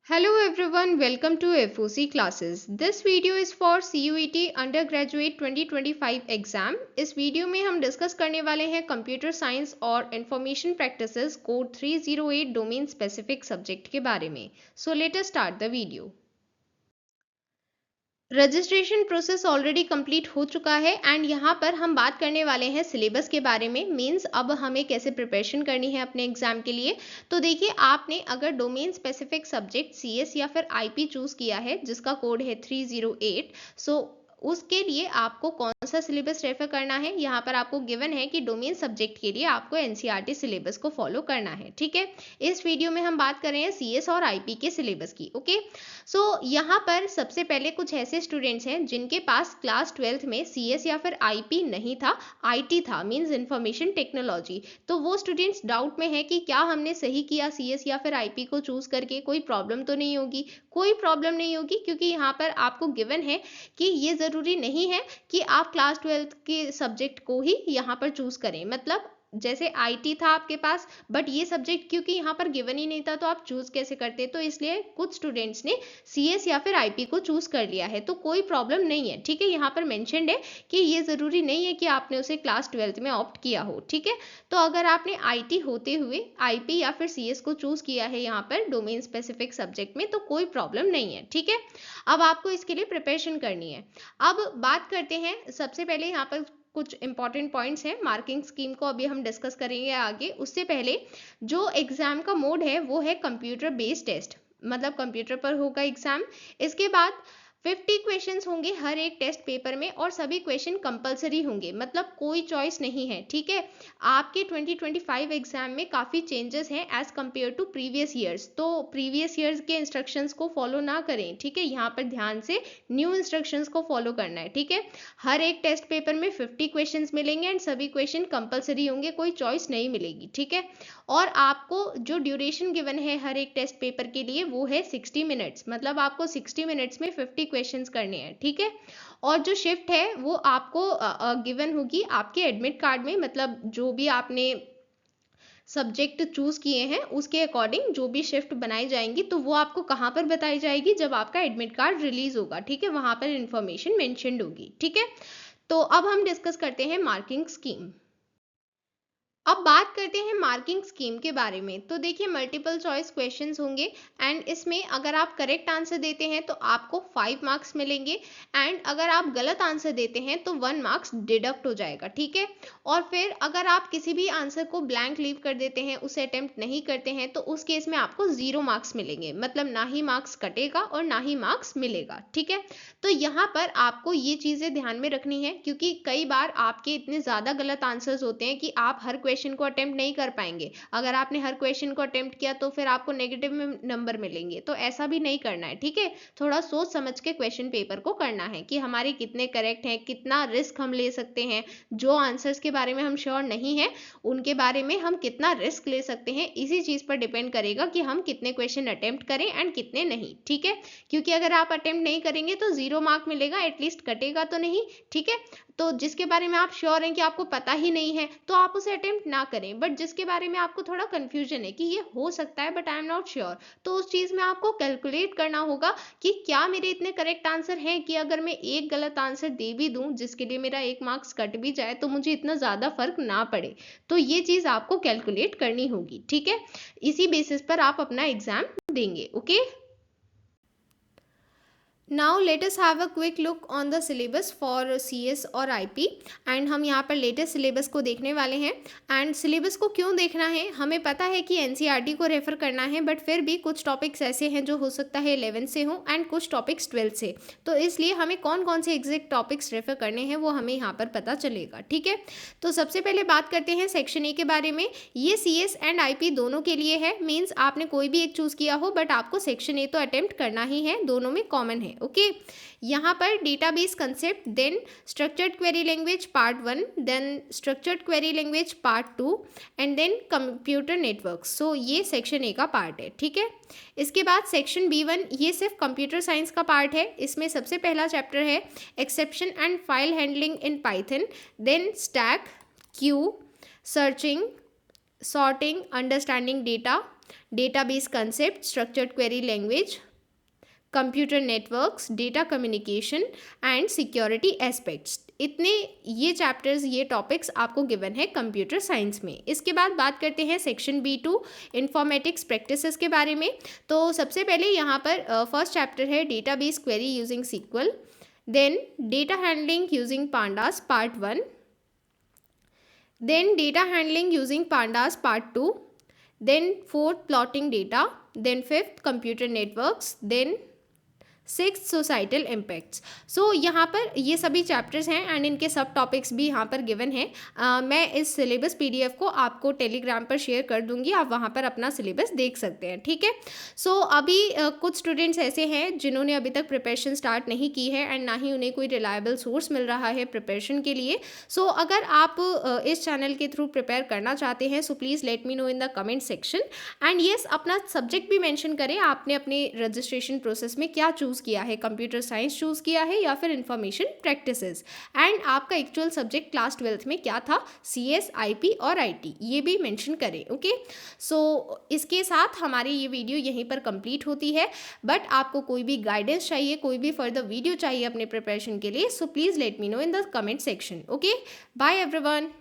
Hello everyone, welcome to FOC classes. This video is for CUET Undergraduate 2025 exam. इस video में हम discuss करने वाले हैं कंप्यूटर साइंस और information practices code 308 domain specific subject के बारे में। So let us start the video. Registration process already complete हो चुका है एंड यहाँ पर हम बात करने वाले हैं सिलेबस के बारे में। मींस अब हमें कैसे प्रिपरेशन करनी है अपने एग्जाम के लिए। तो देखिए, आपने अगर डोमेन स्पेसिफिक सब्जेक्ट CS या फिर IP चूज किया है जिसका कोड है 308, सो उसके लिए आपको कौन सा सिलेबस रेफर करना है। यहाँ पर आपको गिवन है कि डोमेन सब्जेक्ट के लिए आपको NCERT सिलेबस को फॉलो करना है। ठीक है, इस वीडियो में हम बात कर रहे हैं CS और IP के सिलेबस की। ओके, सो यहाँ पर सबसे पहले कुछ ऐसे स्टूडेंट्स हैं जिनके पास क्लास 12th में CS या फिर IP नहीं था, IT था, मींस इंफॉर्मेशन टेक्नोलॉजी। तो वो स्टूडेंट्स डाउट में है कि क्या हमने सही किया CS या फिर IP को चूज करके, कोई प्रॉब्लम तो नहीं होगी। कोई प्रॉब्लम नहीं होगी, क्योंकि यहाँ पर आपको गिवन है कि ये जरूरी नहीं है कि आप क्लास 12th के सब्जेक्ट को ही यहाँ पर चूज करें। मतलब जैसे IT था आपके पास, बट ये सब्जेक्ट क्योंकि यहाँ पर गिवन ही नहीं था तो आप चूज कैसे करते। तो इसलिए कुछ स्टूडेंट्स ने CS या फिर IP को चूज कर लिया है, तो कोई प्रॉब्लम नहीं है। ठीक है, यहाँ पर मेंशन्ड है कि ये जरूरी नहीं है कि आपने उसे क्लास 12th में ऑप्ट किया हो। ठीक है, तो अगर आपने IT होते हुए IP या फिर CS को चूज किया है यहाँ पर डोमेन स्पेसिफिक सब्जेक्ट में, तो कोई प्रॉब्लम नहीं है। ठीक है, अब आपको इसके लिए प्रिपरेशन करनी है। अब बात करते हैं, सबसे पहले यहाँ पर कुछ इंपॉर्टेंट पॉइंट्स हैं। मार्किंग स्कीम को अभी हम डिस्कस करेंगे आगे। उससे पहले जो एग्जाम का मोड है वो है कंप्यूटर बेस्ड टेस्ट, मतलब कंप्यूटर पर होगा एग्जाम। इसके बाद 50 क्वेश्चंस होंगे हर एक टेस्ट पेपर में और सभी क्वेश्चन कंपलसरी होंगे, मतलब कोई चॉइस नहीं है। ठीक है, आपके 2025 एग्जाम में काफ़ी चेंजेस हैं as compare to previous years. तो प्रीवियस ईयर्स के इंस्ट्रक्शंस को फॉलो ना करें। ठीक है, यहाँ पर ध्यान से न्यू इंस्ट्रक्शंस को फॉलो करना है। ठीक है, हर एक टेस्ट पेपर में 50 क्वेश्चंस मिलेंगे एंड सभी क्वेश्चन कंपलसरी होंगे, कोई चॉइस नहीं मिलेगी। ठीक है, और आपको जो ड्यूरेशन गिवन है हर एक टेस्ट पेपर के लिए वो है 60 मिनट्स, मतलब आपको 60 मिनट्स में 50 क्वेश्चंस करने हैं। ठीक है, और जो शिफ्ट है वो आपको गिवन होगी आपके एडमिट कार्ड में, मतलब जो भी आपने सब्जेक्ट चूज किए हैं उसके अकॉर्डिंग जो भी शिफ्ट बनाई जाएंगी, तो वो आपको कहाँ पर बताई जाएगी, जब आपका एडमिट कार्ड रिलीज होगा। ठीक है, वहां पर इंफॉर्मेशन मेंशन्ड होगी। ठीक है, तो अब हम डिस्कस करते हैं मार्किंग स्कीम। अब बात करते हैं मार्किंग स्कीम के बारे में। तो देखिए, मल्टीपल चॉइस क्वेश्चंस होंगे एंड इसमें अगर आप करेक्ट आंसर देते हैं तो आपको 5 मार्क्स मिलेंगे एंड अगर आप गलत आंसर देते हैं तो 1 मार्क्स डिडक्ट हो जाएगा। ठीक है, और फिर अगर आप किसी भी आंसर को ब्लैंक लीव कर देते हैं, उसे अटेम्प्ट नहीं करते हैं, तो उस केस में आपको 0 मार्क्स मिलेंगे, मतलब ना ही मार्क्स कटेगा और ना ही मार्क्स मिलेगा। ठीक है, तो यहाँ पर आपको ये चीजें ध्यान में रखनी है, क्योंकि कई बार आपके इतने ज्यादा गलत आंसर्स होते हैं कि आप हर क्वेश्चन को अटेम्प्ट नहीं कर पाएंगे। अगर आपने हर क्वेश्चन को अटेम्प्ट किया तो फिर आपको नेगेटिव में नंबर मिलेंगे, तो ऐसा भी नहीं करना है। ठीक है, थोड़ा सोच समझ के क्वेश्चन पेपर को करना है कि हमारे कितने करेक्ट हैं, कितना रिस्क हम ले सकते हैं। जो आंसर्स के बारे में हम श्योर नहीं है उनके बारे में हम कितना रिस्क ले सकते हैं, इसी चीज पर डिपेंड करेगा कि हम कितने क्वेश्चन अटेम्प्ट करें एंड कितने नहीं। ठीक है, क्योंकि अगर आप अटेम्प्ट नहीं करेंगे तो 0 मार्क मिलेगा, एटलीस्ट कटेगा तो नहीं। ठीक है, तो जिसके बारे में आप श्योर हैं कि आपको पता ही नहीं है तो आप उसे अटेम्प्ट ना करें, बट जिसके बारे में आपको थोड़ा कंफ्यूजन है कि ये हो सकता है but I am not sure, तो उस चीज में आपको कैलकुलेट करना होगा कि क्या मेरे इतने करेक्ट आंसर हैं कि अगर मैं एक गलत आंसर दे भी दूं जिसके लिए मेरा 1 मार्क्स कट भी जाए तो मुझे इतना ज्यादा फर्क ना पड़े। तो ये चीज आपको कैलकुलेट करनी होगी। ठीक है, इसी बेसिस पर आप अपना एग्जाम देंगे। Okay, now let us have a quick look on the syllabus for CS और IP एंड हम यहाँ पर लेटेस्ट सिलेबस को देखने वाले हैं। एंड सिलेबस को क्यों देखना है, हमें पता है कि NCERT को रेफर करना है, बट फिर भी कुछ टॉपिक्स ऐसे हैं जो हो सकता है 11th से हों एंड कुछ टॉपिक्स 12th से, तो इसलिए हमें कौन कौन से एग्जैक्ट टॉपिक्स रेफर करने हैं वो हमें यहाँ पर पता चलेगा। ठीक है, तो सबसे पहले बात करते हैं सेक्शन ए के बारे में। ये CS एंड IP दोनों के लिए है, मीन्स आपने कोई भी एक चूज किया हो बट आपको सेक्शन ए तो अटेम्प्ट करना ही है, दोनों में कॉमन है। ओके, यहाँ पर database concept, then structured query language part 1, then structured query language part 2 and then computer network. So ये सेक्शन ए का पार्ट है। ठीक है, इसके बाद सेक्शन B1 ये सिर्फ कंप्यूटर साइंस का पार्ट है। इसमें सबसे पहला चैप्टर है exception and file handling in Python, then stack, queue, searching, sorting, understanding data, database concept, structured query language, computer networks, data communication and security aspects. इतने ये चैप्टर्स, ये टॉपिक्स आपको गिवन है कंप्यूटर साइंस में। इसके बाद बात करते हैं सेक्शन B2 इन्फॉर्मेटिक्स प्रैक्टिसेस के बारे में। तो सबसे पहले यहाँ पर फर्स्ट चैप्टर है database query using SQL, then data handling using pandas part 1, then data handling using pandas part 2, then fourth plotting data, then fifth computer networks, then six societal impacts. So यहाँ पर ये सभी chapters हैं and इनके सब topics भी यहाँ पर गिवन हैं। मैं इस सिलेबस PDF को आपको टेलीग्राम पर शेयर कर दूंगी, आप वहाँ पर अपना सिलेबस देख सकते हैं, ठीक है। सो अभी कुछ स्टूडेंट्स ऐसे हैं जिन्होंने अभी तक प्रिपरेशन स्टार्ट नहीं की है एंड ना ही उन्हें कोई रिलायबल सोर्स मिल रहा है प्रिपरेशन के लिए। सो अगर आप इस चैनल के थ्रू प्रिपेयर करना चाहते हैं सो please let me know in the comment section and yes अपना सब्जेक्ट भी मेंशन करें, आपने अपने रजिस्ट्रेशन प्रोसेस में क्या चूज़ किया है, कंप्यूटर साइंस चूज़ किया है या फिर इंफॉर्मेशन प्रैक्टिसेस, एंड आपका एक्चुअल सब्जेक्ट क्लास 12th में क्या था, CS, IP और IT, ये भी मेंशन करें। ओके, सो इसके साथ हमारी ये वीडियो यहीं पर कंप्लीट होती है। बट आपको कोई भी गाइडेंस चाहिए, कोई भी फर्दर वीडियो चाहिए अपने प्रिपरेशन के लिए, so please let me know in the comment section. Okay, bye everyone.